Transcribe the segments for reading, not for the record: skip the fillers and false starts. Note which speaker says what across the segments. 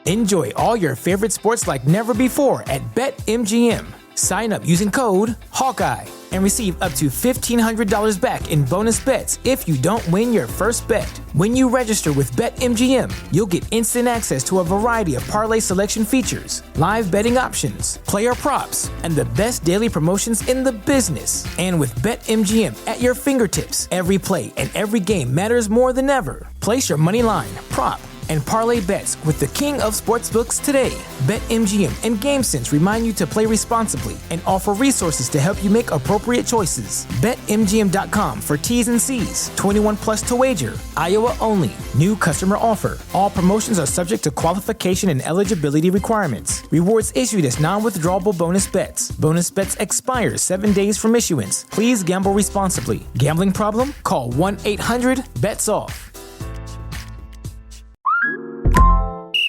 Speaker 1: Enjoy all your favorite sports like never before at BetMGM. Sign up using code Hawkeye and receive up to $1,500 back in bonus bets if you don't win your first bet. When you register with BetMGM, you'll get instant access to a variety of parlay selection features, live betting options, player props, and the best daily promotions in the business. And with BetMGM at your fingertips, every play and every game matters more than ever. Place your money line, prop, and parlay bets with the king of sportsbooks today. BetMGM and GameSense remind you to play responsibly and offer resources to help you make appropriate choices. BetMGM.com for T's and C's. 21 plus to wager. Iowa only. New customer offer. All promotions are subject to qualification and eligibility requirements. Rewards issued as non-withdrawable bonus bets. Bonus bets expire 7 days from issuance. Please gamble responsibly. Gambling problem? Call 1-800-BETS-OFF.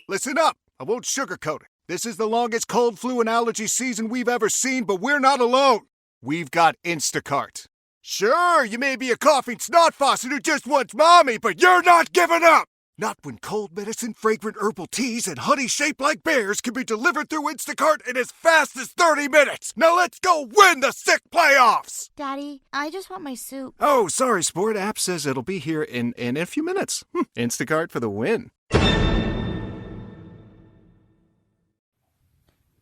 Speaker 2: Listen up. I won't sugarcoat it. This is the longest cold, flu, and allergy season we've ever seen, but we're not alone. We've got Instacart. Sure, you may be a coughing snot faucet who just wants mommy, but you're not giving up. Not when cold medicine, fragrant herbal teas, and honey shaped like bears can be delivered through Instacart in as fast as 30 minutes. Now let's go win the sick playoffs.
Speaker 3: Daddy, I just want my soup.
Speaker 2: Oh, sorry, Sport. App says it'll be here in a few minutes. Instacart for the win.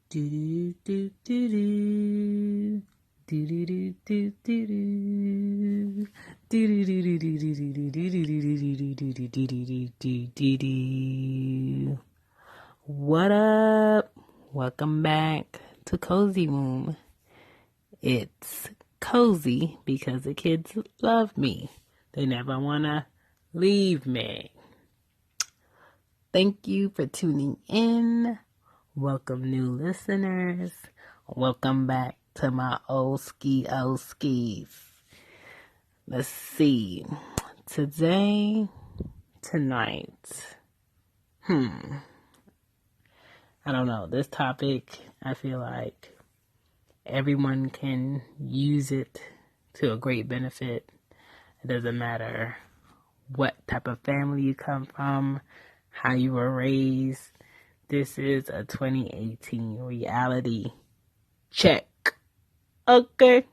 Speaker 4: Do do do do do do do do do. What up? Welcome back to Cozy Womb. It's cozy because the kids love me. They never wanna leave me. Thank you for tuning in. Welcome new listeners. Welcome back to my old skis. Let's see. Tonight. I don't know. This topic, I feel like everyone can use it to a great benefit. It doesn't matter what type of family you come from, how you were raised. This is a 2018 reality check. Okay.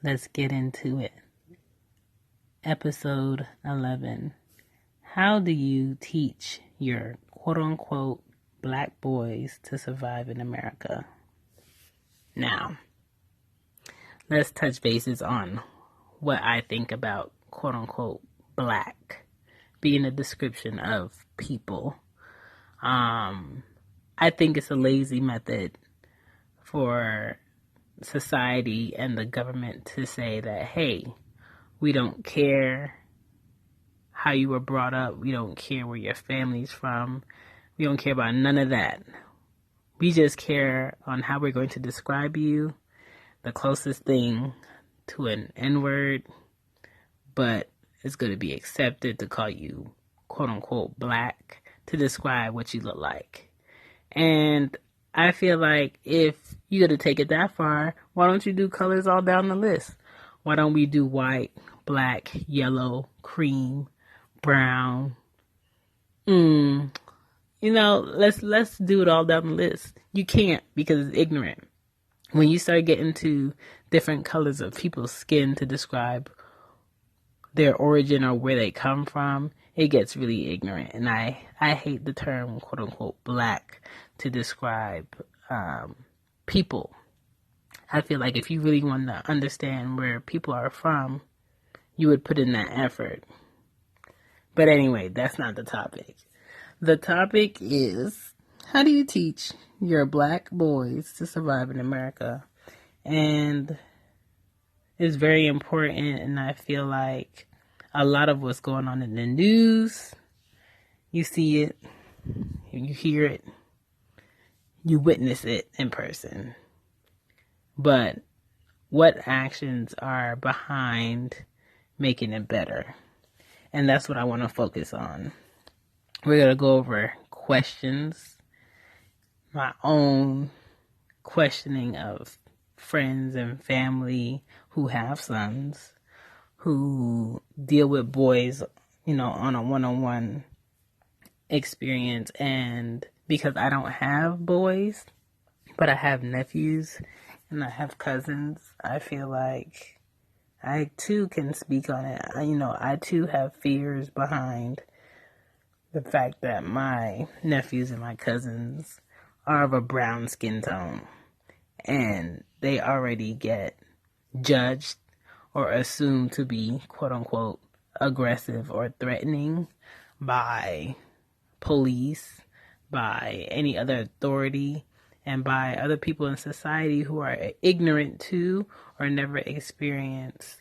Speaker 4: Let's get into it. Episode 11. How do you teach your quote-unquote black boys to survive in America? Now, let's touch bases on what I think about quote-unquote black being a description of people. I think it's a lazy method for society and the government to say that, hey, we don't care how you were brought up. We don't care where your family's from. We don't care about none of that. We just care on how we're going to describe you, the closest thing to an N-word, but it's going to be accepted to call you quote-unquote black to describe what you look like. And I feel like if you're going to take it that far, why don't you do colors all down the list? Why don't we do white, black, yellow, cream, brown? Let's do it all down the list. You can't because it's ignorant. When you start getting to different colors of people's skin to describe their origin or where they come from, it gets really ignorant. And I hate the term quote unquote black to describe people. I feel like if you really want to understand where people are from, you would put in that effort. But anyway, that's not the topic. The topic is, how do you teach your black boys to survive in America? And it's very important, and I feel like a lot of what's going on in the news, you see it, you hear it, you witness it in person. But what actions are behind making it better? And that's what I want to focus on. We're going to go over questions, my own questioning of friends and family who have sons, who deal with boys on a one-on-one experience. And because I don't have boys, but I have nephews and I have cousins, I feel like I too can speak on it. I too have fears behind the fact that my nephews and my cousins are of a brown skin tone and they already get judged or assumed to be quote unquote aggressive or threatening by police, by any other authority, and by other people in society who are ignorant to or never experienced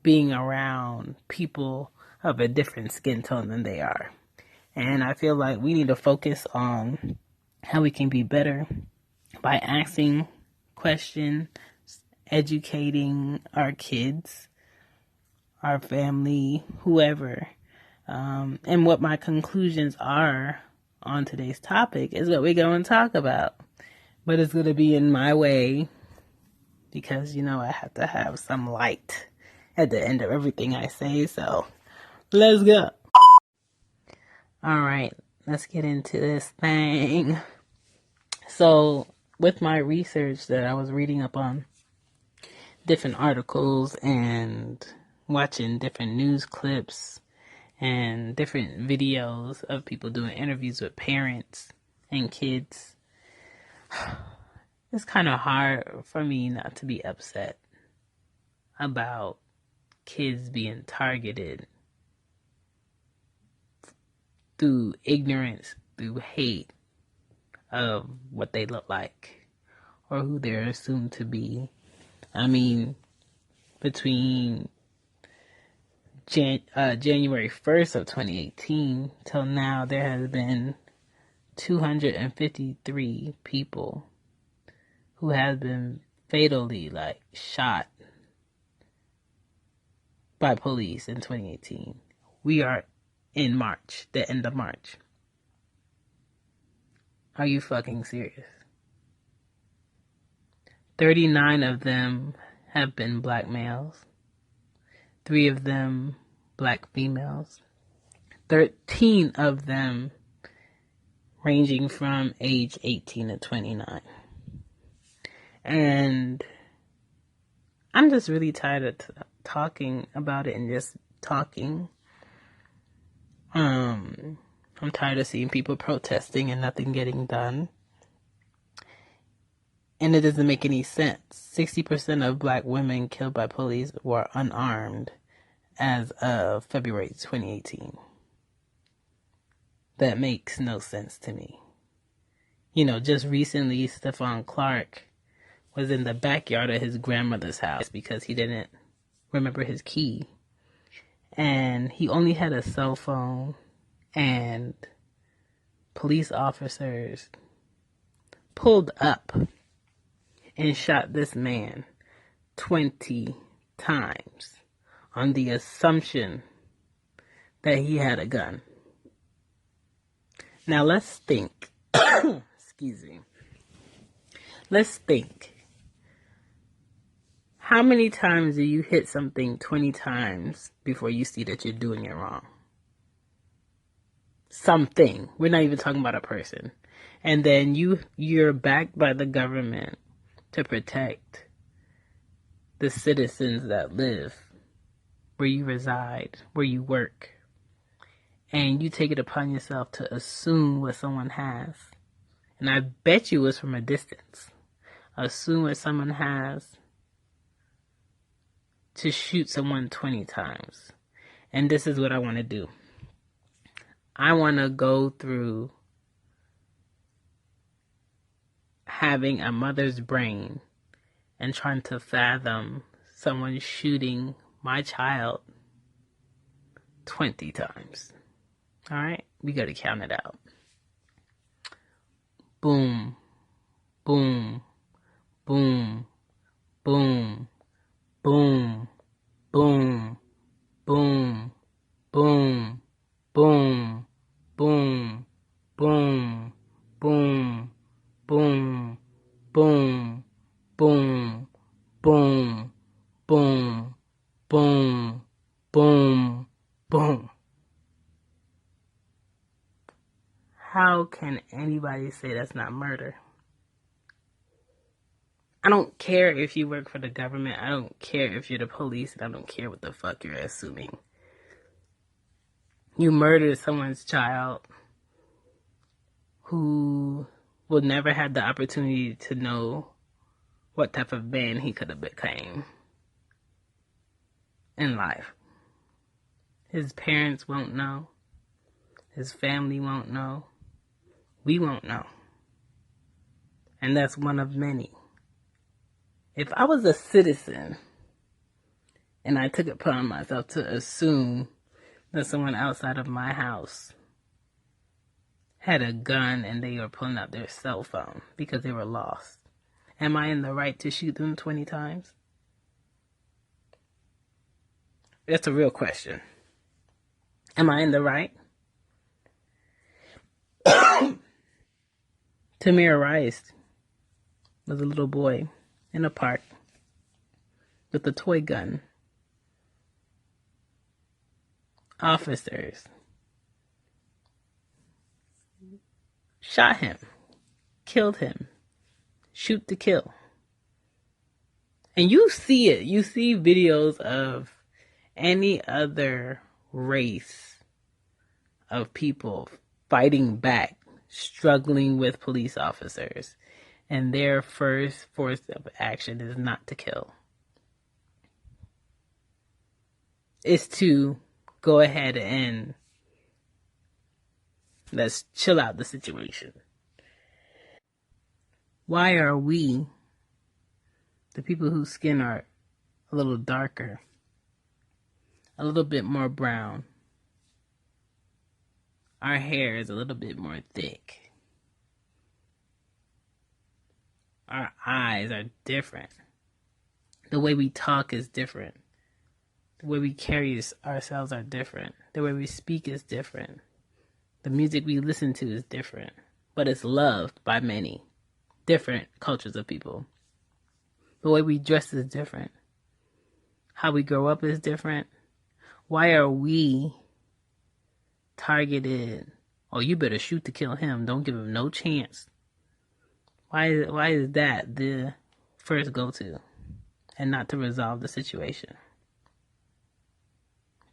Speaker 4: being around people of a different skin tone than they are. And I feel like we need to focus on how we can be better by asking questions, educating our kids, our family, whoever. And what my conclusions are on today's topic is what we're going to talk about. But it's going to be in my way because, I have to have some light at the end of everything I say. So let's go. All right, let's get into this thing. So with my research that I was reading up on different articles and watching different news clips and different videos of people doing interviews with parents and kids, it's kind of hard for me not to be upset about kids being targeted through ignorance, through hate of what they look like or who they're assumed to be. I mean, between January 1st of 2018 till now, there has been 253 people who have been fatally shot by police in 2018. We are in March, the end of March. Are you fucking serious? 39 of them have been black males. 3 of them black females. 13 of them ranging from age 18 to 29. And I'm just really tired of talking about it and just talking. I'm tired of seeing people protesting and nothing getting done. And it doesn't make any sense. 60% of black women killed by police were unarmed as of February 2018. That makes no sense to me. Just recently, Stephon Clark was in the backyard of his grandmother's house because he didn't remember his key. And he only had a cell phone, and police officers pulled up and shot this man 20 times on the assumption that he had a gun. Now let's think. Excuse me. Let's think. How many times do you hit something 20 times before you see that you're doing it wrong? Something. We're not even talking about a person. And then you're backed by the government to protect the citizens that live where you reside, where you work. And you take it upon yourself to assume what someone has. And I bet you it's from a distance. Assume what someone has to shoot someone 20 times. And this is what I want to do. I want to go through having a mother's brain and trying to fathom someone shooting my child 20 times. All right? We got to count it out. Boom, boom, boom, boom, boom, boom, boom, boom, boom, boom, boom, boom, boom, boom, boom, boom, boom, boom, boom, boom. how can anybody say that's not murder? I don't care if you work for the government. I don't care if you're the police. And I don't care what the fuck you're assuming. You murdered someone's child who will never have the opportunity to know what type of man he could have become in life. His parents won't know. His family won't know. We won't know. And that's one of many. If I was a citizen and I took it upon myself to assume that someone outside of my house had a gun and they were pulling out their cell phone because they were lost, am I in the right to shoot them 20 times? That's a real question. Am I in the right? Tamir Rice was a little boy in a park with a toy gun. Officers shot him, killed him, shoot to kill. And you see it. You see videos of any other race of people fighting back, struggling with police officers. And their first force of action is not to kill. It's to go ahead and let's chill out the situation. Why are we, the people whose skin are a little darker, a little bit more brown, our hair is a little bit more thick, our eyes are different, the way we talk is different, the way we carry ourselves are different, the way we speak is different, the music we listen to is different, but it's loved by many different cultures of people. The way we dress is different, how we grow up is different. Why are we targeted? Oh, you better shoot to kill him, don't give him no chance. Why is that the first go-to and not to resolve the situation?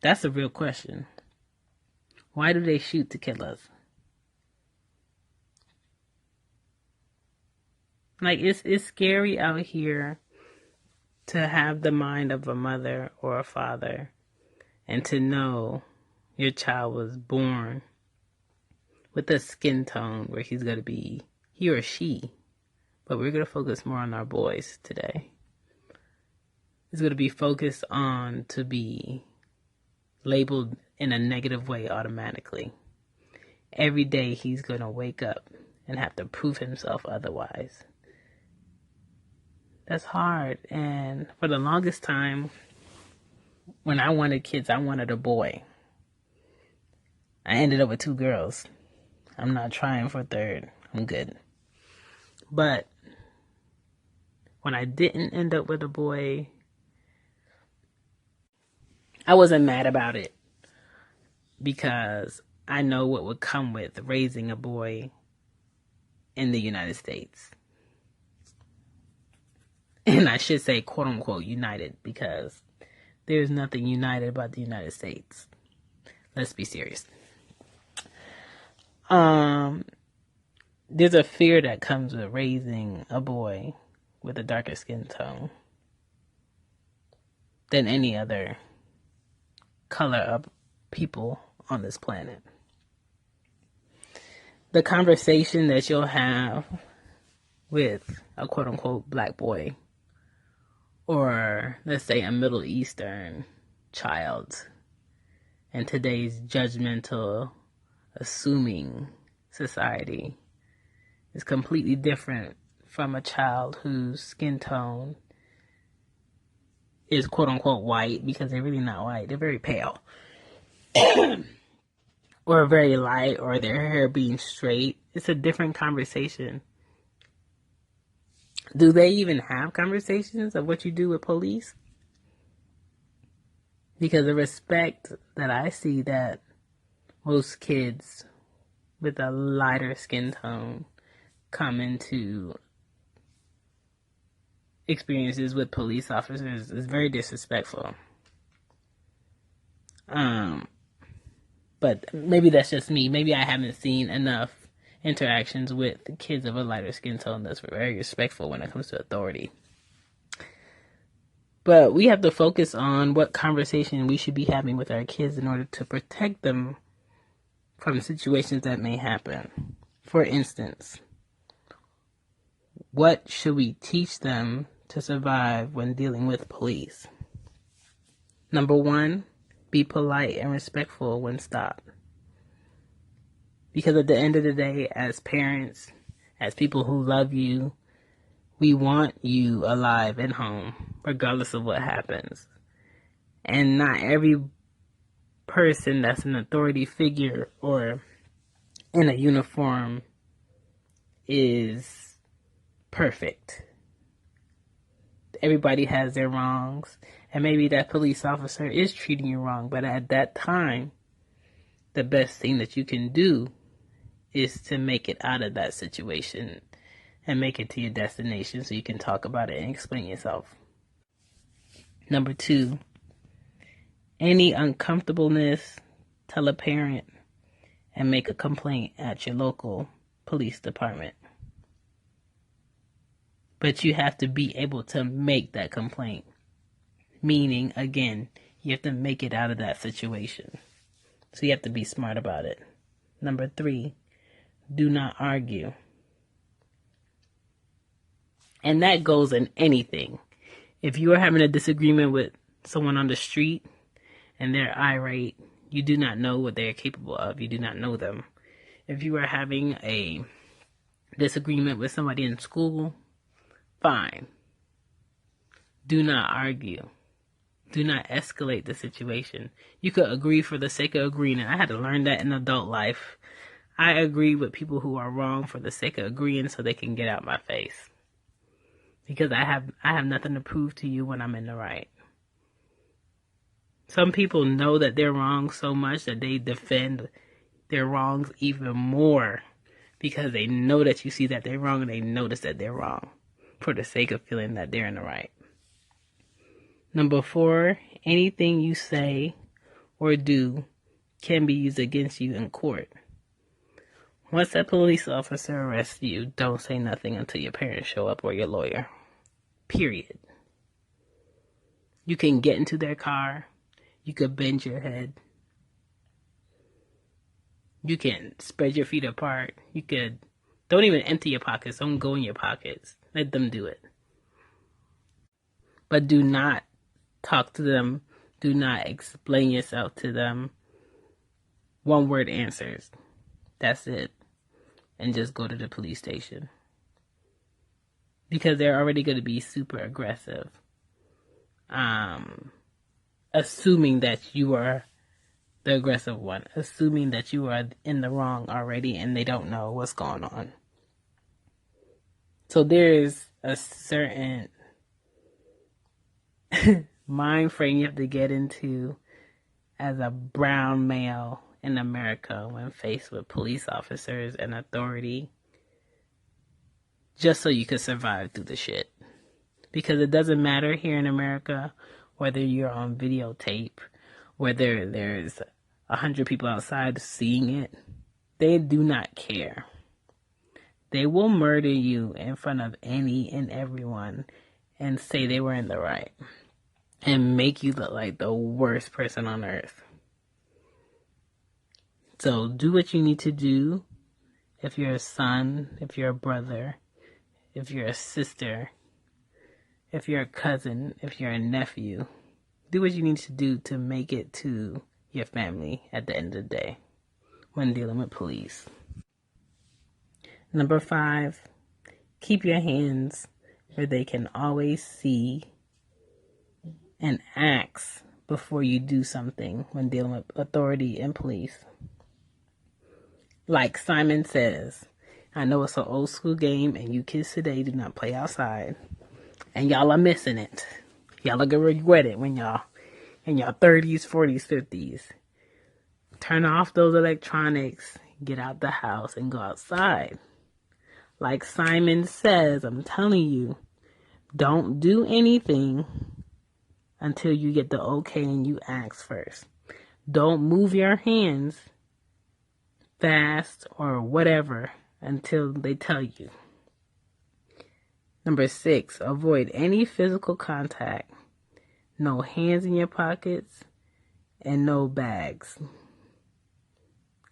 Speaker 4: That's a real question. Why do they shoot to kill us? Like, it's scary out here to have the mind of a mother or a father and to know your child was born with a skin tone where he's going to be, he or she, but we're going to focus more on our boys today. It's going to be focused on to be labeled in a negative way automatically. Every day he's going to wake up and have to prove himself otherwise. That's hard. And for the longest time, when I wanted kids, I wanted a boy. I ended up with 2 girls. I'm not trying for a third. I'm good. But when I didn't end up with a boy, I wasn't mad about it because I know what would come with raising a boy in the United States. And I should say, quote unquote, united, because there's nothing united about the United States. Let's be serious. There's a fear that comes with raising a boy with a darker skin tone than any other color of people on this planet. The conversation that you'll have with a quote unquote black boy, or let's say a Middle Eastern child, in today's judgmental, assuming society, is completely different from a child whose skin tone is quote unquote white, because they're really not white, they're very pale. Or very light, or their hair being straight. It's a different conversation. Do they even have conversations of what you do with police? Because the respect that I see that most kids with a lighter skin tone come into experiences with police officers is very disrespectful. But maybe that's just me. Maybe I haven't seen enough interactions with the kids of a lighter skin tone that's very respectful when it comes to authority. But we have to focus on what conversation we should be having with our kids in order to protect them from situations that may happen. For instance, what should we teach them to survive when dealing with police? Number 1, be polite and respectful when stopped. Because at the end of the day, as parents, as people who love you, we want you alive and home, regardless of what happens. And not every person that's an authority figure or in a uniform is perfect. Everybody has their wrongs, and maybe that police officer is treating you wrong, but at that time, the best thing that you can do is to make it out of that situation and make it to your destination so you can talk about it and explain yourself. Number 2, any uncomfortableness, tell a parent and make a complaint at your local police department. But you have to be able to make that complaint. Meaning, again, you have to make it out of that situation. So you have to be smart about it. Number 3, do not argue. And that goes in anything. If you are having a disagreement with someone on the street and they're irate, you do not know what they are capable of. You do not know them. If you are having a disagreement with somebody in school, fine. Do not argue. Do not escalate the situation. You could agree for the sake of agreeing. I had to learn that in adult life. I agree with people who are wrong for the sake of agreeing so they can get out my face. Because I have nothing to prove to you when I'm in the right. Some people know that they're wrong so much that they defend their wrongs even more because they know that you see that they're wrong and they notice that they're wrong for the sake of feeling that they're in the right. Number 4, anything you say or do can be used against you in court. Once a police officer arrests you, don't say nothing until your parents show up or your lawyer. Period. You can get into their car. You could bend your head. You can spread your feet apart. Don't even empty your pockets. Don't go in your pockets. Let them do it. But do not talk to them. Do not explain yourself to them. 1-word answers. That's it. And just go to the police station. Because they're already going to be super aggressive. Assuming that you are the aggressive one. Assuming that you are in the wrong already and they don't know what's going on. So there is a certain mind frame you have to get into as a brown male in America when faced with police officers and authority, just so you could survive through the shit. Because it doesn't matter here in America whether you're on videotape, whether there's 100 people outside seeing it. They do not care. They will murder you in front of any and everyone and say they were in the right and make you look like the worst person on earth. So do what you need to do. If you're a son, if you're a brother, if you're a sister, if you're a cousin, if you're a nephew, do what you need to do to make it to your family at the end of the day when dealing with police. Number 5, keep your hands where they can always see and ask before you do something when dealing with authority and police. Like Simon Says, I know it's an old school game and you kids today do not play outside. And y'all are missing it. Y'all are going to regret it when y'all in your 30s, 40s, 50s. Turn off those electronics. get out the house and go outside. Like Simon says, I'm telling you, don't do anything until you get the okay and you ask first. Don't move your hands fast or whatever until they tell you. Number 6, avoid any physical contact. No hands in your pockets and no bags.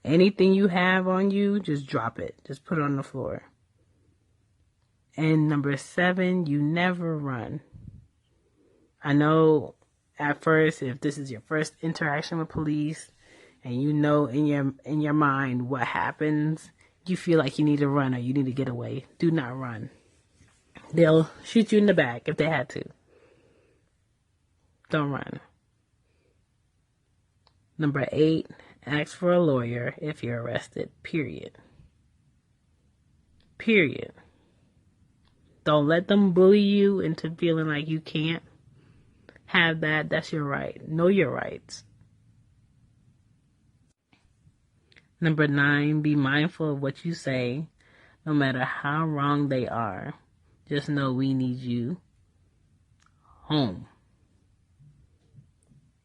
Speaker 4: Anything you have on you, just drop it. Just put it on the floor. And number 7, you never run. I know at first, if this is your first interaction with police and you know in your mind what happens, you feel like you need to run or you need to get away. Do not run. They'll shoot you in the back if they had to. Don't run. Number 8, ask for a lawyer if you're arrested. Period. Don't let them bully you into feeling like you can't have that. That's your right. Know your rights. Number 9, be mindful of what you say, no matter how wrong they are. Just know we need you home.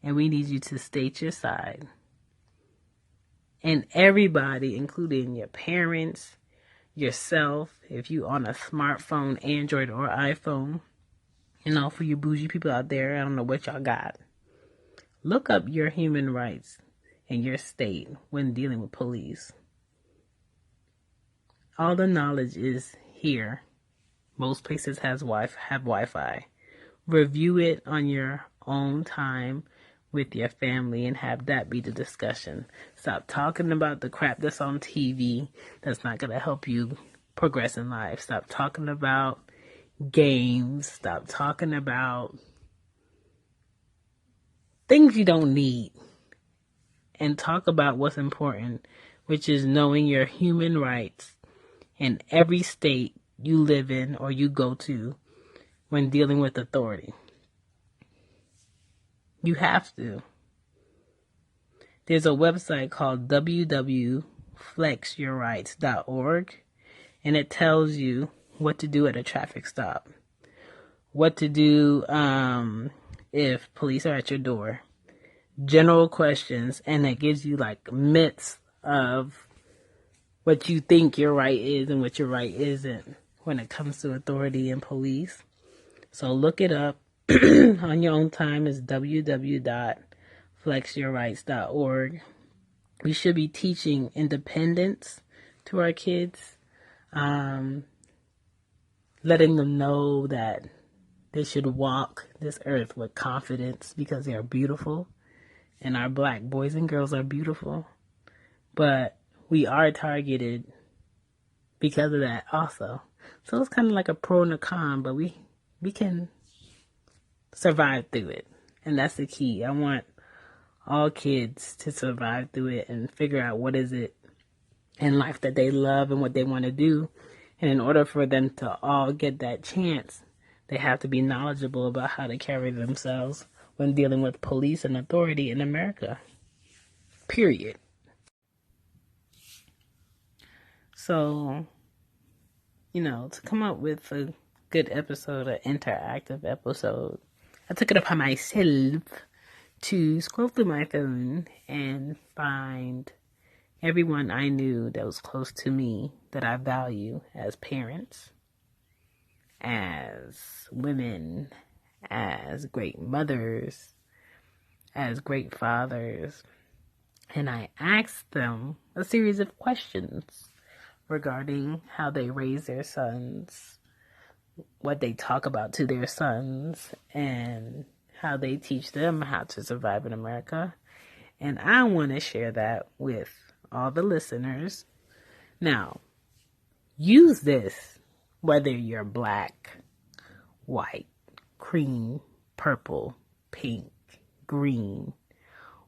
Speaker 4: And we need you to state your side. And everybody, including your parents, yourself, if you on a smartphone, Android or iPhone, for you bougie people out there, I don't know what y'all got. Look up your human rights in your state when dealing with police. All the knowledge is here. Most places have Wi-Fi. Review it on your own time with your family and have that be the discussion. Stop talking about the crap that's on TV that's not going to help you progress in life. Stop talking about games. Stop talking about things you don't need. And talk about what's important, which is knowing your human rights in every state you live in or you go to when dealing with authority. You have to. There's a website called www.flexyourrights.org, and it tells you what to do at a traffic stop, what to do if police are at your door, general questions, and it gives you like myths of what you think your right is and what your right isn't when it comes to authority and police. So look it up on your own time. Is www.flexyourrights.org. We should be teaching independence to our kids, letting them know that they should walk this earth with confidence because they are beautiful, and our black boys and girls are beautiful. But we are targeted because of that also. So it's kind of like a pro and a con, but we can survive through it. And that's the key. I want all kids to survive through it and figure out what is it in life that they love and what they want to do. And in order for them to all get that chance, they have to be knowledgeable about how to carry themselves when dealing with police and authority in America. Period. So, to come up with a good episode, an interactive episode, I took it upon myself to scroll through my phone and find everyone I knew that was close to me that I value as parents, as women, as great mothers, as great fathers. And I asked them a series of questions regarding how they raise their sons, what they talk about to their sons, and how they teach them how to survive in America. And I want to share that with all the listeners. Now, use this whether you're black, white, cream, purple, pink, green,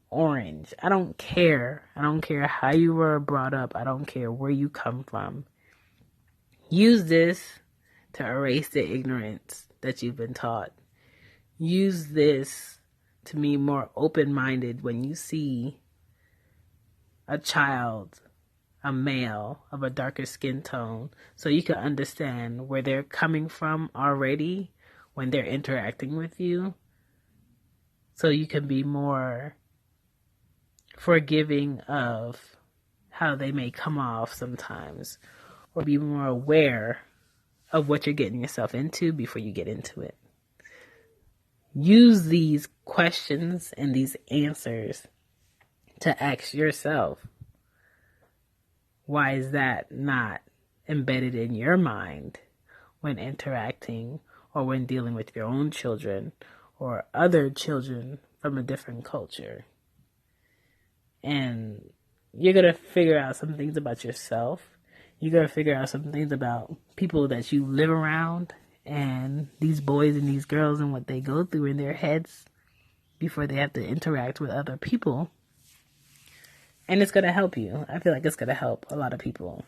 Speaker 4: orange. I don't care. I don't care how you were brought up. I don't care where you come from. Use this to erase the ignorance that you've been taught. Use this to be more open-minded when you see a child, a male of a darker skin tone so you can understand where they're coming from already when they're interacting with you, so you can be more forgiving of how they may come off sometimes, or be more aware of what you're getting yourself into before you get into it. Use these questions and these answers to ask yourself, why is that not embedded in your mind when interacting or when dealing with your own children or other children from a different culture? And you're going to figure out some things about yourself. You're going to figure out some things about people that you live around and these boys and these girls and what they go through in their heads before they have to interact with other people. And it's going to help you. I feel like it's going to help a lot of people.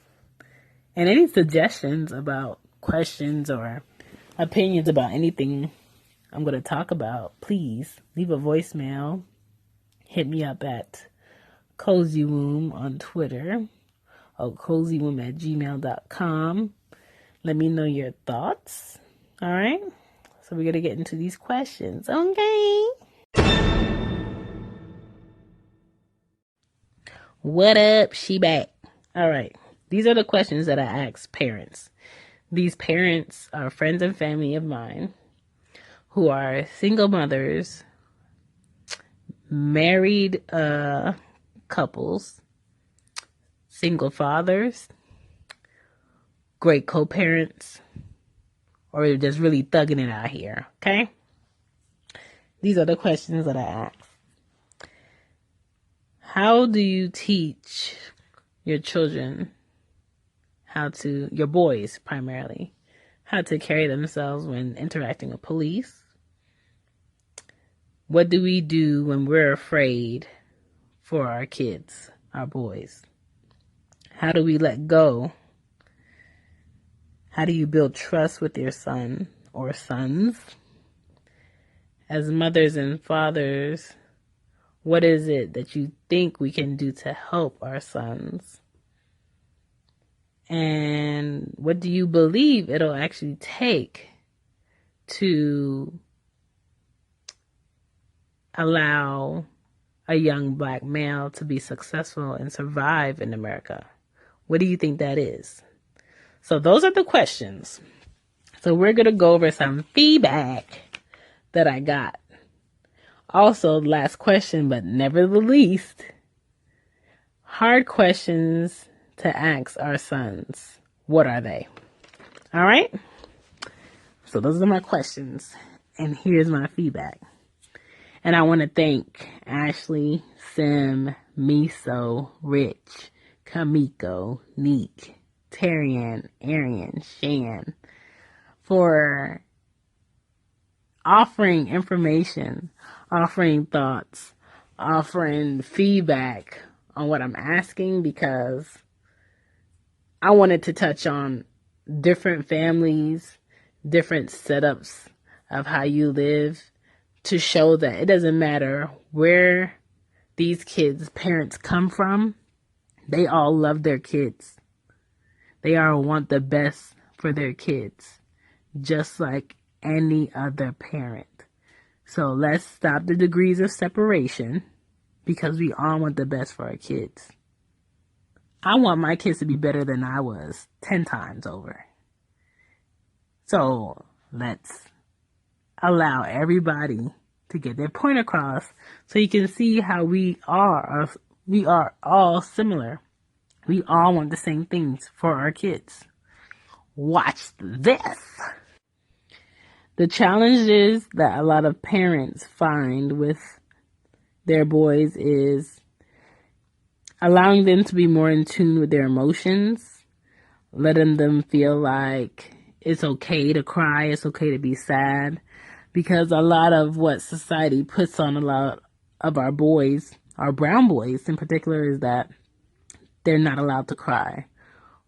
Speaker 4: And any suggestions about questions or opinions about anything I'm going to talk about, please leave a voicemail. Hit me up at Cozy Womb on Twitter or cozywomb@gmail.com. Let me know your thoughts. All right? So we're going to get into these questions. Okay. What up? She back. All right. These are the questions that I ask parents. These parents are friends and family of mine who are single mothers, married couples, single fathers, great co-parents, or they're just really thugging it out here. Okay? These are the questions that I ask. How do you teach your children your boys primarily, how to carry themselves when interacting with police? What do we do when we're afraid for our kids, our boys? How do we let go? How do you build trust with your son or sons? As mothers and fathers, what is it that you think we can do to help our sons? And what do you believe it'll actually take to allow a young black male to be successful and survive in America? What do you think that is? So those are the questions. So we're going to go over some feedback that I got. Also, last question, but never the least, hard questions to ask our sons. What are they? All right? So those are my questions. And here's my feedback. And I want to thank Ashley, Sim, Miso, Rich, Kamiko, Neek, Tarian, Arian, Shan for offering information, offering thoughts, offering feedback on what I'm asking, because I wanted to touch on different families, different setups of how you live, to show that it doesn't matter where these kids' parents come from. They all love their kids. They all want the best for their kids, just like any other parent. So let's stop the degrees of separation, because we all want the best for our kids. I want my kids to be better than I was 10 times over. So let's allow everybody to get their point across, so you can see how we are all similar. We all want the same things for our kids. Watch this. The challenges that a lot of parents find with their boys is allowing them to be more in tune with their emotions, letting them feel like it's okay to cry, it's okay to be sad, because a lot of what society puts on a lot of our boys, our brown boys in particular, is that they're not allowed to cry,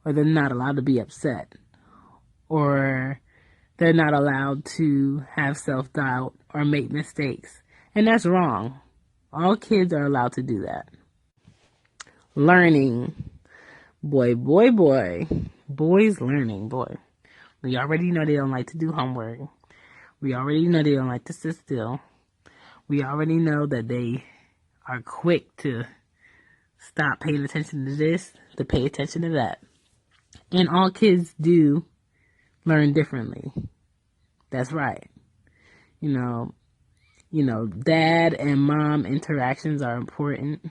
Speaker 4: or they're not allowed to be upset, or they're not allowed to have self-doubt or make mistakes. And that's wrong. All kids are allowed to do that. Learning. Boy, boy, boy. Boys learning, boy. We already know they don't like to do homework. We already know they don't like to sit still. We already know that they are quick to stop paying attention to this, to pay attention to that. And all kids do learn differently. That's right. You know, dad and mom interactions are important.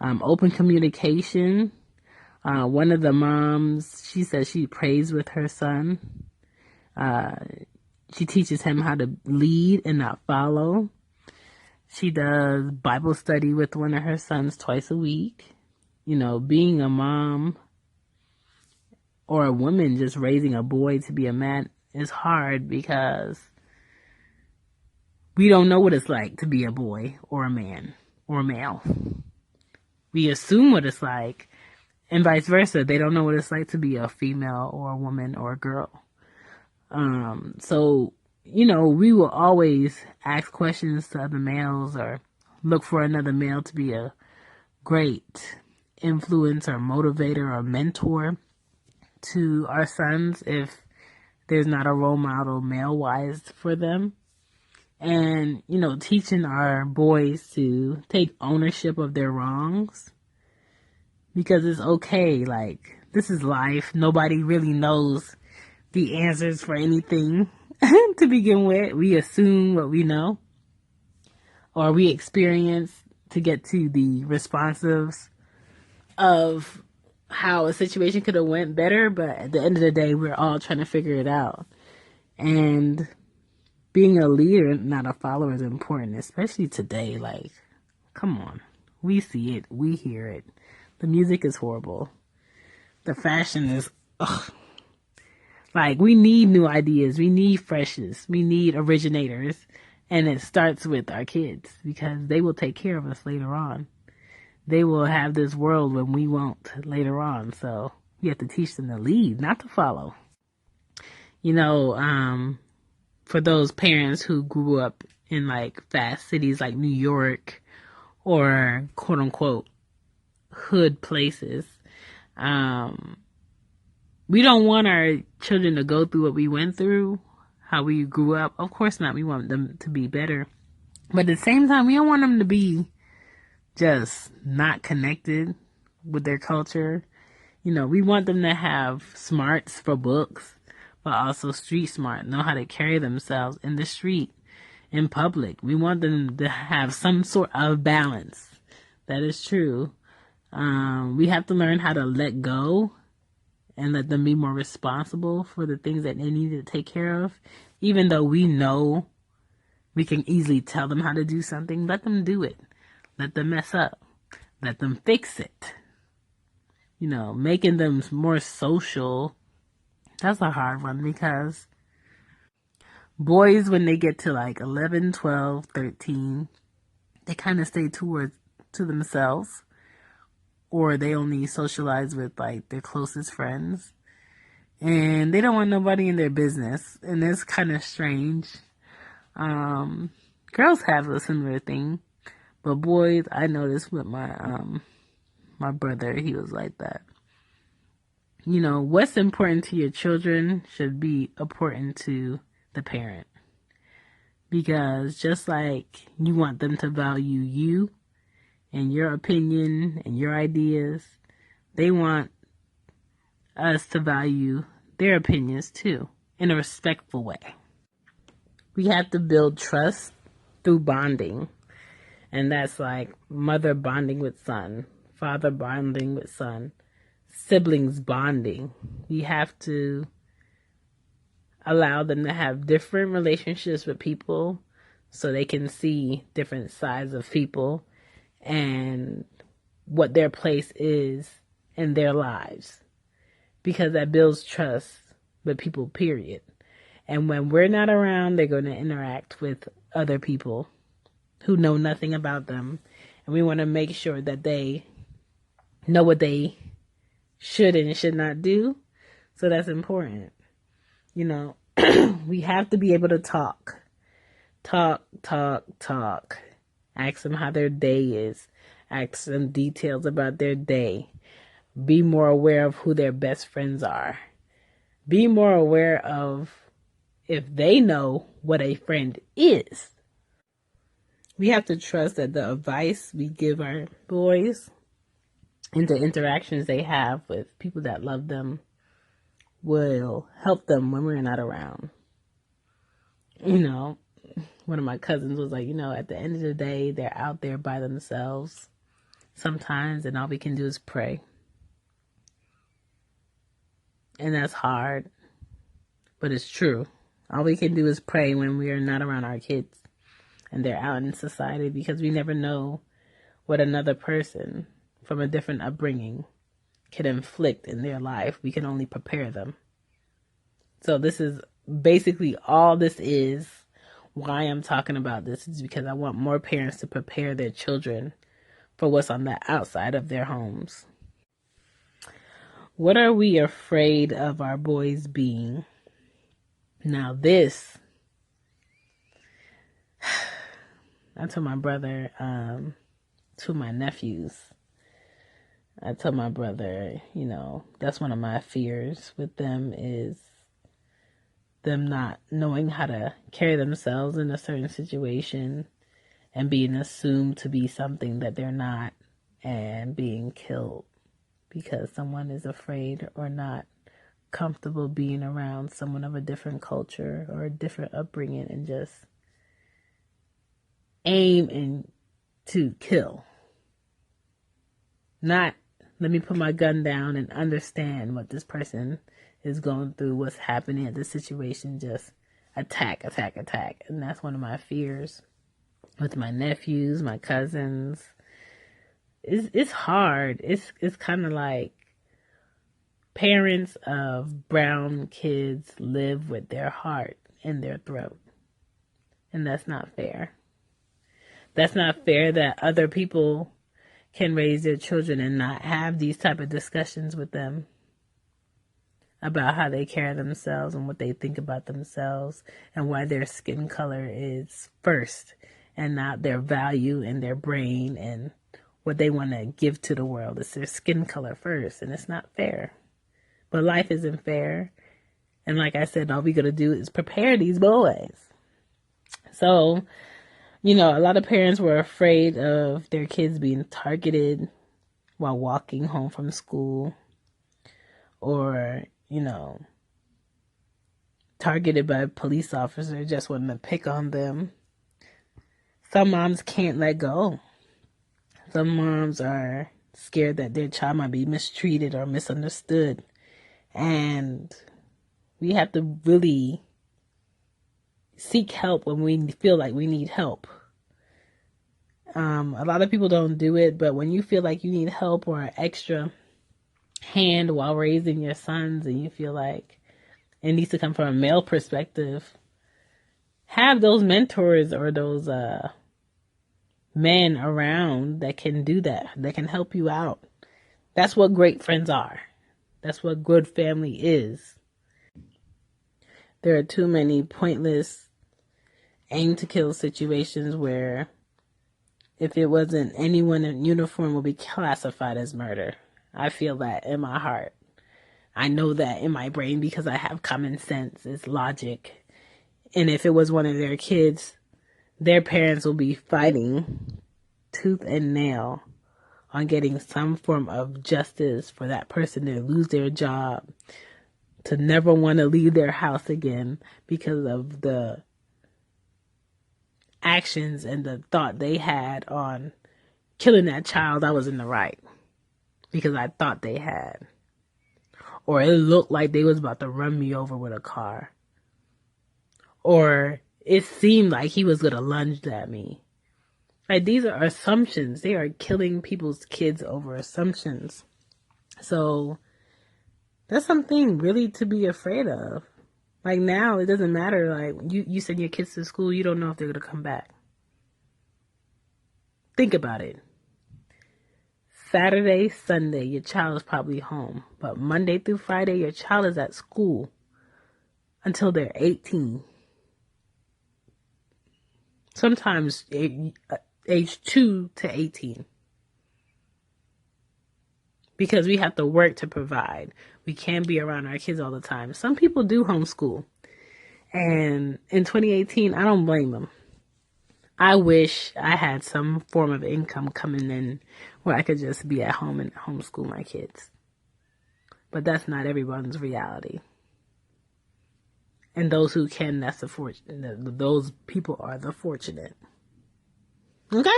Speaker 4: Open communication. One of the moms, she says she prays with her son. She teaches him how to lead and not follow. She does Bible study with one of her sons twice a week. You know, being a mom or a woman just raising a boy to be a man is hard because we don't know what it's like to be a boy or a man or a male. We assume what it's like, and vice versa. They don't know what it's like to be a female or a woman or a girl. So, you know, we will always ask questions to other males or look for another male to be a great influence or motivator or mentor to our sons if there's not a role model male-wise for them. And, you know, teaching our boys to take ownership of their wrongs. Because it's okay, like, this is life. Nobody really knows the answers for anything to begin with. We assume what we know. Or we experience to get to the responsives of how a situation could have went better. But at the end of the day, we're all trying to figure it out. And being a leader, not a follower, is important, especially today. Like, come on. We see it. We hear it. The music is horrible. The fashion is, ugh. Like, we need new ideas. We need freshness. We need originators. And it starts with our kids because they will take care of us later on. They will have this world when we won't later on. So we have to teach them to lead, not to follow. You know, for those parents who grew up in like fast cities like New York or quote unquote hood places, we don't want our children to go through what we went through, how we grew up. Of course not. We want them to be better. But at the same time, we don't want them to be just not connected with their culture. You know, we want them to have smarts for books, but also street smart, know how to carry themselves in the street, in public. We want them to have some sort of balance. That is true. We have to learn how to let go and let them be more responsible for the things that they need to take care of. Even though we know we can easily tell them how to do something, let them do it. Let them mess up. Let them fix it. You know, making them more social, that's a hard one because boys, when they get to like 11, 12, 13, they kind of stay to themselves, or they only socialize with like their closest friends, and they don't want nobody in their business, and it's kind of strange. Girls have a similar thing, but boys, I noticed with my brother, he was like that. You know, what's important to your children should be important to the parent. Because just like you want them to value you and your opinion and your ideas, they want us to value their opinions too, in a respectful way. We have to build trust through bonding. And that's like mother bonding with son, father bonding with son, siblings bonding. We have to allow them to have different relationships with people so they can see different sides of people and what their place is in their lives. Because that builds trust with people, period. And when we're not around, they're going to interact with other people who know nothing about them. And we want to make sure that they know what they should and should not do. So that's important. You know, we have to be able to talk. Ask them how their day is. Ask them details about their day. be more aware of who their best friends are. Be more aware of if they know what a friend is. We have to trust that the advice we give our boys and the interactions they have with people that love them will help them when we're not around. You know, one of my cousins was like, at the end of the day, they're out there by themselves sometimes, and all we can do is pray. And that's hard, but it's true. All we can do is pray when we are not around our kids and they're out in society, because we never know what another person from a different upbringing can inflict in their life. We can only prepare them. So this is basically all this is. Why I'm talking about this is because I want more parents to prepare their children for what's on the outside of their homes. What are we afraid of our boys being? Now this, I told my brother, to my nephews, I told my brother, that's one of my fears with them, is them not knowing how to carry themselves in a certain situation and being assumed to be something that they're not, and being killed because someone is afraid or not comfortable being around someone of a different culture or a different upbringing, and just aim and to kill. Not, let me put my gun down and understand what this person is going through, what's happening at the situation, just attack. And that's one of my fears with my nephews, my cousins. It's hard. It's kind of like parents of brown kids live with their heart in their throat. And that's not fair. That's not fair that other people can raise their children and not have these type of discussions with them about how they carry themselves and what they think about themselves, and why their skin color is first and not their value and their brain and what they want to give to the world. It's their skin color first, and it's not fair. But life isn't fair. And like I said, all we got to do is prepare these boys. So, a lot of parents were afraid of their kids being targeted while walking home from school, or, targeted by a police officer just wanting to pick on them. Some moms can't let go. Some moms are scared that their child might be mistreated or misunderstood. And we have to really seek help when we feel like we need help. A lot of people don't do it, but when you feel like you need help or an extra hand while raising your sons, and you feel like it needs to come from a male perspective, have those mentors or those men around that can do that can help you out. That's what great friends are. That's what good family is. There are too many pointless aim to kill situations where if it wasn't anyone in uniform, will be classified as murder. I feel that in my heart. I know that in my brain because I have common sense. It's logic. And if it was one of their kids, their parents will be fighting tooth and nail on getting some form of justice for that person to lose their job, to never want to leave their house again because of the actions and the thought they had on killing that child. I was in the right because I thought they had. Or it looked like they was about to run me over with a car. Or it seemed like he was going to lunge at me. Like, these are assumptions. They are killing people's kids over assumptions. So that's something really to be afraid of. Like, now it doesn't matter. Like, you send your kids to school, you don't know if they're going to come back. Think about it. Saturday, Sunday, your child is probably home. But Monday through Friday, your child is at school until they're 18. Sometimes age 2 to 18. because we have to work to provide. We can't be around our kids all the time. Some people do homeschool. And in 2018, I don't blame them. I wish I had some form of income coming in where I could just be at home and homeschool my kids. But that's not everyone's reality. And those who can, that's the fortunate. Those people are the fortunate. Okay?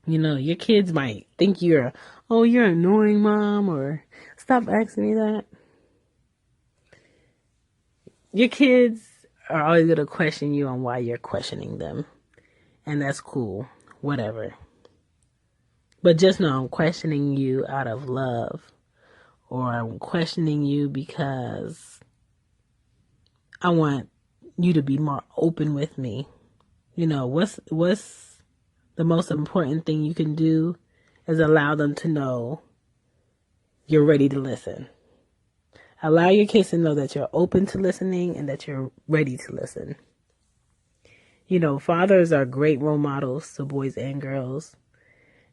Speaker 4: You know, your kids might think you're annoying, Mom, or stop asking me that. Your kids are always going to question you on why you're questioning them. And that's cool. Whatever. But just know I'm questioning you out of love. Or I'm questioning you because I want you to be more open with me. You know, what's the most important thing you can do is allow them to know you're ready to listen. Allow your kids to know that you're open to listening and that you're ready to listen. You know, fathers are great role models to boys and girls.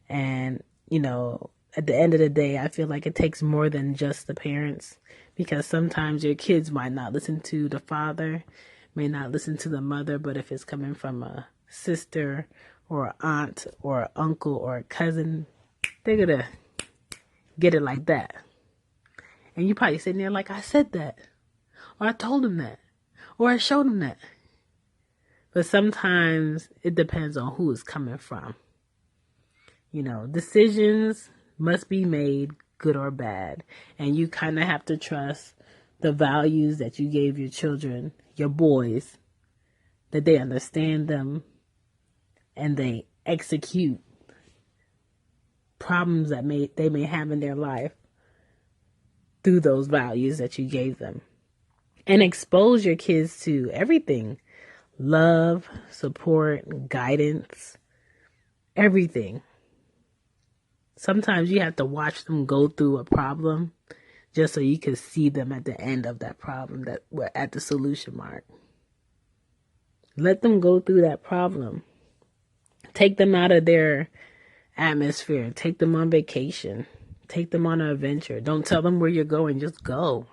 Speaker 4: And, you know, at the end of the day, I feel like it takes more than just the parents, because sometimes your kids might not listen to the father, may not listen to the mother, but if it's coming from a sister or an aunt or an uncle or a cousin, they're going to get it like that. And you probably sitting there like, I said that, or I told him that, or I showed him that. But sometimes it depends on who it's coming from. You know, decisions must be made, good or bad. And you kind of have to trust the values that you gave your children, your boys, that they understand them and they execute problems that they may have in their life through those values that you gave them. And expose your kids to everything. Love, support, guidance, everything. Sometimes you have to watch them go through a problem just so you can see them at the end of that problem, that we're at the solution mark. Let them go through that problem. Take them out of their atmosphere. Take them on vacation. Take them on an adventure. Don't tell them where you're going. Just go.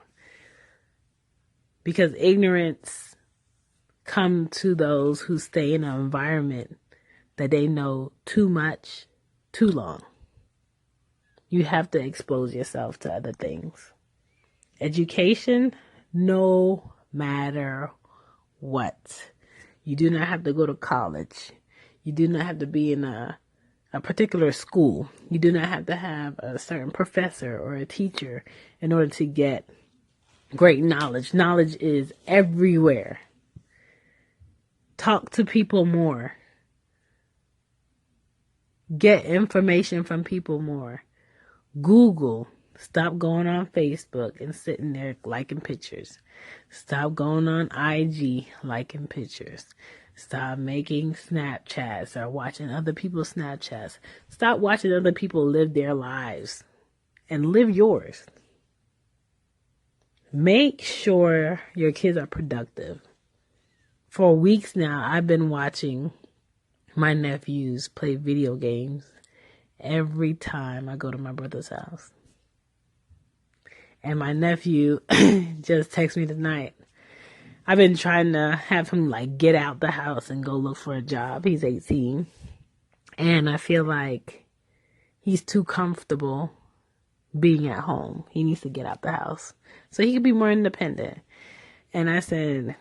Speaker 4: Because ignorance comes to those who stay in an environment that they know too much, too long. You have to expose yourself to other things. Education, no matter what. You do not have to go to college. You do not have to be in a particular school. You do not have to have a certain professor or a teacher in order to get great knowledge. Knowledge is everywhere. Talk to people more. Get information from people more. Google. Stop going on Facebook and sitting there liking pictures. Stop going on IG liking pictures. Stop making Snapchats or watching other people's Snapchats. Stop watching other people live their lives and live yours. Make sure your kids are productive. For weeks now, I've been watching my nephews play video games every time I go to my brother's house. And my nephew just texted me tonight. I've been trying to have him get out the house and go look for a job. He's 18. And I feel like he's too comfortable being at home. He needs to get out the house so he can be more independent. And I said,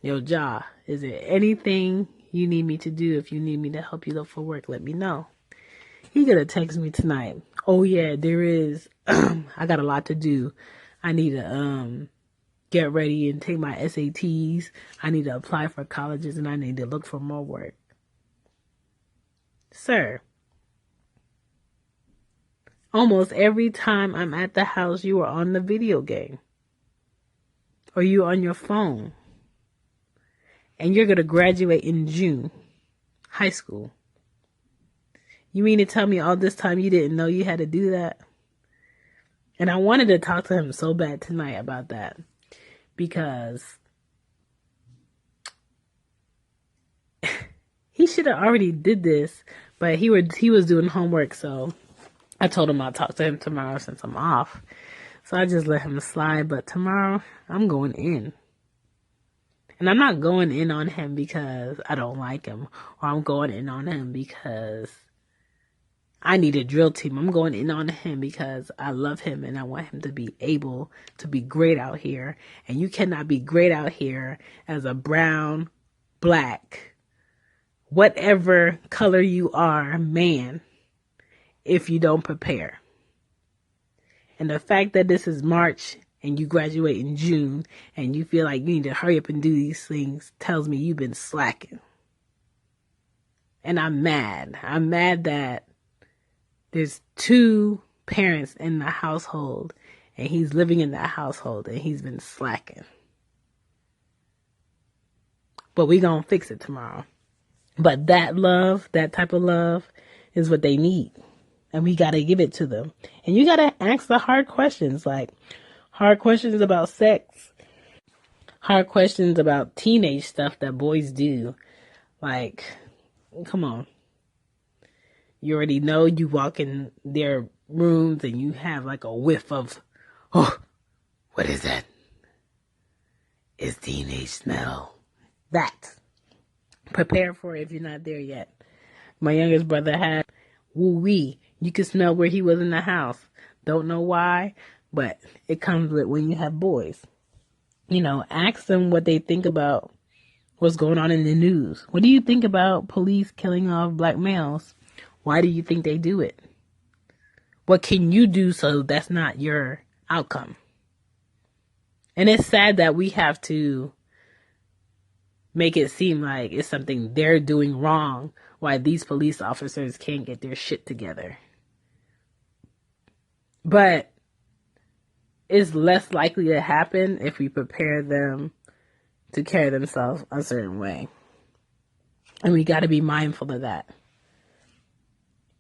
Speaker 4: yo, Ja, is there anything you need me to do? If you need me to help you look for work, let me know. He gonna text me tonight. Oh yeah, there is. I got a lot to do. I need to get ready and take my SATs. I need to apply for colleges and I need to look for more work. Sir, almost every time I'm at the house, you are on the video game. Or you on your phone. And you're going to graduate in June. High school. You mean to tell me all this time you didn't know you had to do that? And I wanted to talk to him so bad tonight about that. Because he should have already did this. But he was doing homework, so I told him I'll talk to him tomorrow since I'm off. So I just let him slide. But tomorrow, I'm going in. And I'm not going in on him because I don't like him. Or I'm going in on him because I need a drill team. I'm going in on him because I love him and I want him to be able to be great out here. And you cannot be great out here as a brown, black, whatever color you are, man, if you don't prepare. And the fact that this is March and you graduate in June and you feel like you need to hurry up and do these things tells me you've been slacking. And I'm mad. I'm mad that there's 2 parents in the household and he's living in that household and he's been slacking. But we gonna fix it tomorrow. But that love, that type of love is what they need. And we gotta give it to them. And you gotta ask the hard questions, like hard questions about sex, hard questions about teenage stuff that boys do. Like, come on. You already know you walk in their rooms and you have like a whiff of, oh, what is that? It's teenage smell. That. Prepare for it if you're not there yet. My youngest brother had woo-wee. You can smell where he was in the house. Don't know why, but it comes with when you have boys. You know, ask them what they think about what's going on in the news. What do you think about police killing off black males? Why do you think they do it? What can you do so that's not your outcome? And it's sad that we have to make it seem like it's something they're doing wrong, why these police officers can't get their shit together. But it's less likely to happen if we prepare them to carry themselves a certain way. And we got to be mindful of that.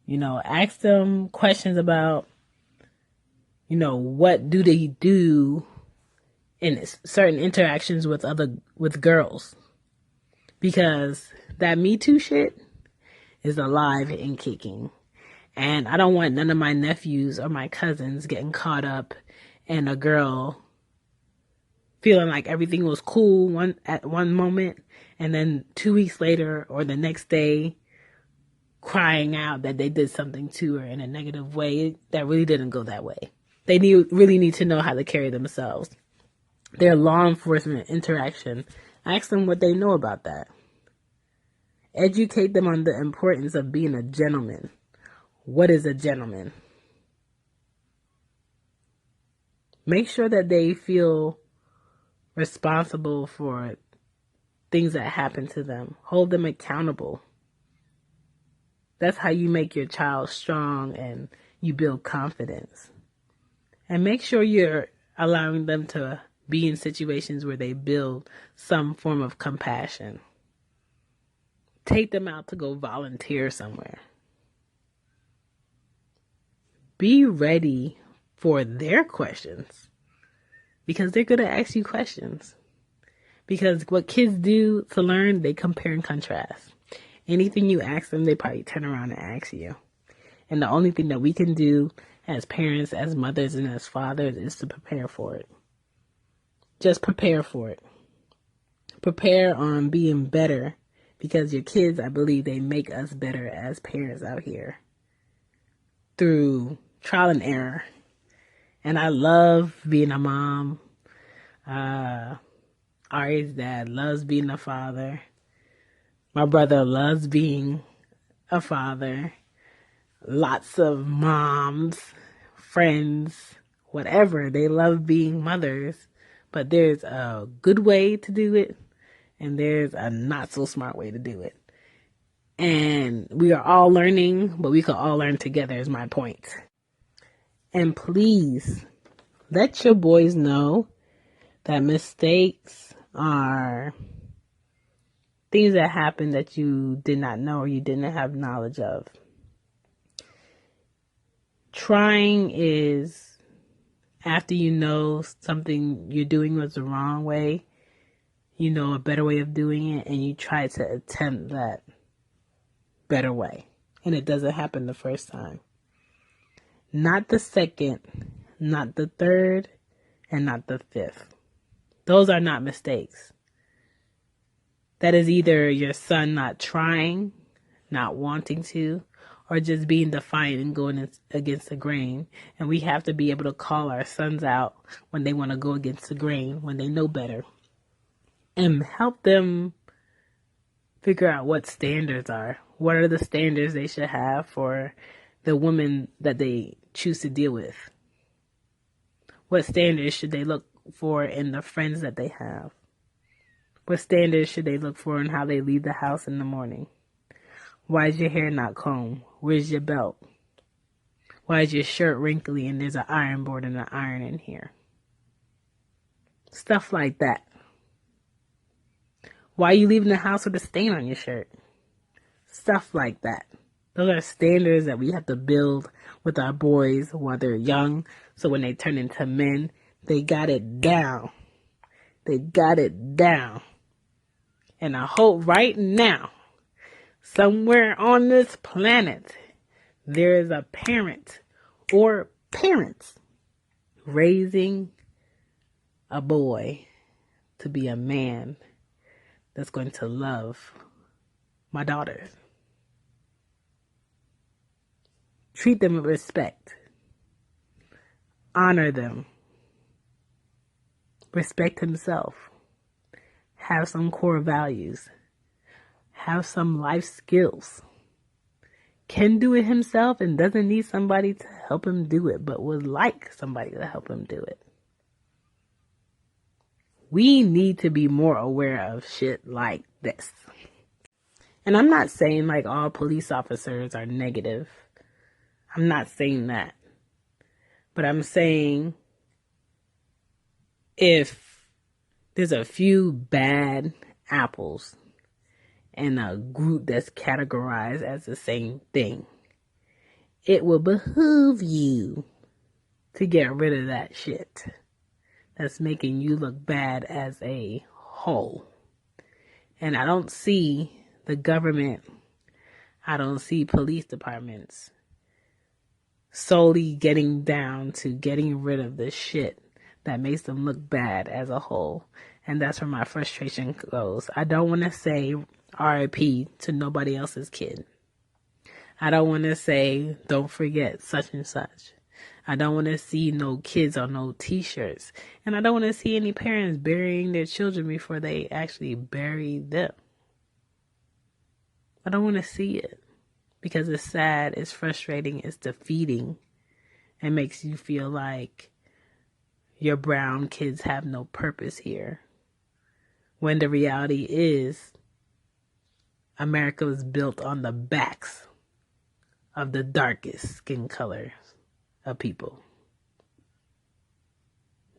Speaker 4: You know, ask them questions about, you know, what do they do in certain interactions with girls. Because that Me Too shit is alive and kicking. And I don't want none of my nephews or my cousins getting caught up in a girl feeling like everything was cool at one moment, and then 2 weeks later or the next day crying out that they did something to her in a negative way that really didn't go that way. They really need to know how to carry themselves. Their law enforcement interaction, ask them what they know about that. Educate them on the importance of being a gentleman. What is a gentleman? Make sure that they feel responsible for things that happen to them. Hold them accountable. That's how you make your child strong and you build confidence. And make sure you're allowing them to be in situations where they build some form of compassion. Take them out to go volunteer somewhere. Be ready for their questions, because they're going to ask you questions. Because what kids do to learn, they compare and contrast. Anything you ask them, they probably turn around and ask you. And the only thing that we can do as parents, as mothers, and as fathers is to prepare for it. Just prepare for it. Prepare on being better, because your kids, I believe, they make us better as parents out here through trial and error. And I love being a mom. Ari's dad loves being a father. My brother loves being a father. Lots of moms, friends, whatever, they love being mothers. But there's a good way to do it, and there's a not so smart way to do it. And we are all learning, but we can all learn together is my point. And please, let your boys know that mistakes are things that happen that you did not know or you didn't have knowledge of. Trying is after you know something you're doing was the wrong way, you know a better way of doing it, and you try to attempt that better way. And it doesn't happen the first time. Not the second, not the third, and not the fifth. Those are not mistakes. That is either your son not trying, not wanting to, or just being defiant and going against the grain. And we have to be able to call our sons out when they want to go against the grain, when they know better, and help them figure out what standards are. What are the standards they should have for the woman that they choose to deal with? What standards should they look for in the friends that they have? What standards should they look for in how they leave the house in the morning? Why is your hair not combed? Where's your belt? Why is your shirt wrinkly and there's an iron board and an iron in here? Stuff like that. Why are you leaving the house with a stain on your shirt? Stuff like that. Those are standards that we have to build with our boys while they're young, so when they turn into men, they got it down. They got it down. And I hope right now, somewhere on this planet, there is a parent or parents raising a boy to be a man that's going to love my daughters. Treat them with respect. Honor them. Respect himself. Have some core values. Have some life skills. Can do it himself and doesn't need somebody to help him do it, but would like somebody to help him do it. We need to be more aware of shit like this. And I'm not saying like all police officers are negative. I'm not saying that. But I'm saying if there's a few bad apples in a group that's categorized as the same thing, it will behoove you to get rid of that shit that's making you look bad as a whole. And I don't see the government, I don't see police departments solely getting down to getting rid of the shit that makes them look bad as a whole. And that's where my frustration goes. I don't want to say RIP to nobody else's kid. I don't want to say don't forget such and such. I don't want to see no kids on no t-shirts. And I don't want to see any parents burying their children before they actually bury them. I don't want to see it. Because it's sad, it's frustrating, it's defeating. It makes you feel like your brown kids have no purpose here. When the reality is, America was built on the backs of the darkest skin colors of people.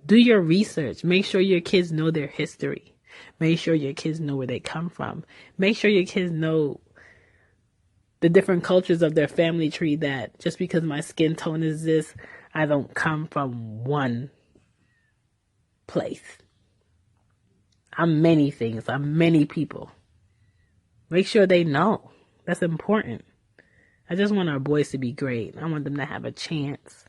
Speaker 4: Do your research. Make sure your kids know their history. Make sure your kids know where they come from. Make sure your kids know the different cultures of their family tree, that just because my skin tone is this, I don't come from one place. I'm many things. I'm many people. Make sure they know. That's important. I just want our boys to be great. I want them to have a chance.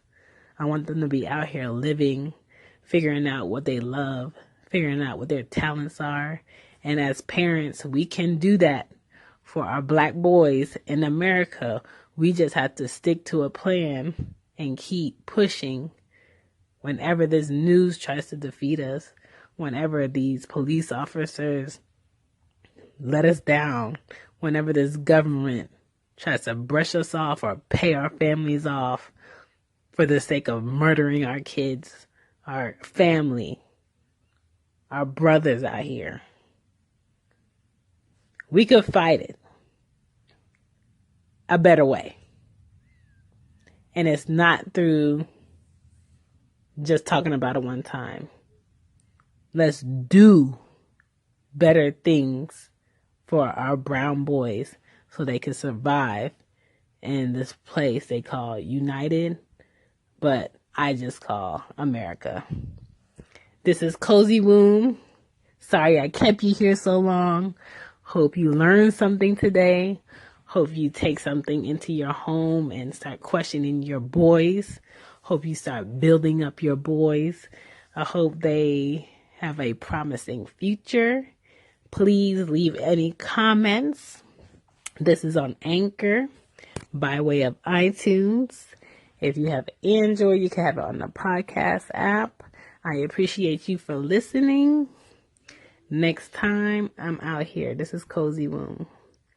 Speaker 4: I want them to be out here living, figuring out what they love, figuring out what their talents are. And as parents, we can do that. For our black boys in America, we just have to stick to a plan and keep pushing whenever this news tries to defeat us, whenever these police officers let us down, whenever this government tries to brush us off or pay our families off for the sake of murdering our kids, our family, our brothers out here. We could fight it a better way. And it's not through just talking about it one time. Let's do better things for our brown boys so they can survive in this place they call United, but I just call America. This is Cozy Womb. Sorry I kept you here so long. Hope you learned something today. Hope you take something into your home and start questioning your boys. Hope you start building up your boys. I hope they have a promising future. Please leave any comments. This is on Anchor by way of iTunes. If you have Android, you can have it on the podcast app. I appreciate you for listening. Next time, I'm out here. This is Cozy Womb.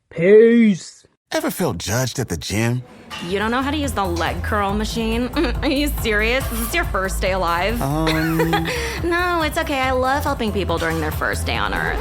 Speaker 4: Peace.
Speaker 5: Ever felt judged at the gym?
Speaker 6: You don't know how to use the leg curl machine? Are you serious? Is this your first day alive? No, it's okay. I love helping people during their first day on Earth.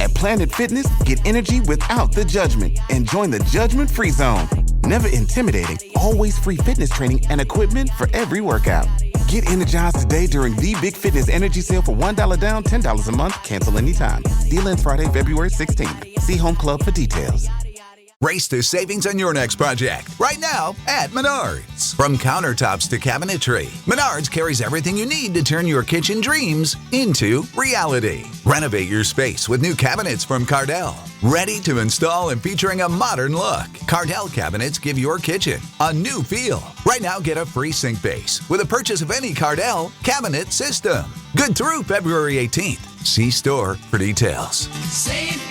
Speaker 5: At Planet Fitness, get energy without the judgment and join the judgment-free zone. Never intimidating, always free fitness training and equipment for every workout. Get energized today during the Big Fitness Energy Sale for $1 down, $10 a month. Cancel anytime. Deal ends Friday, February 16th. See Home Club for details.
Speaker 7: Race to savings on your next project right now at Menards. From countertops to cabinetry, Menards carries everything you need to turn your kitchen dreams into reality. Renovate your space with new cabinets from Cardell. Ready to install and featuring a modern look. Cardell cabinets give your kitchen a new feel. Right now, get a free sink base with a purchase of any Cardell cabinet system. Good through February 18th. See store for details.
Speaker 8: Save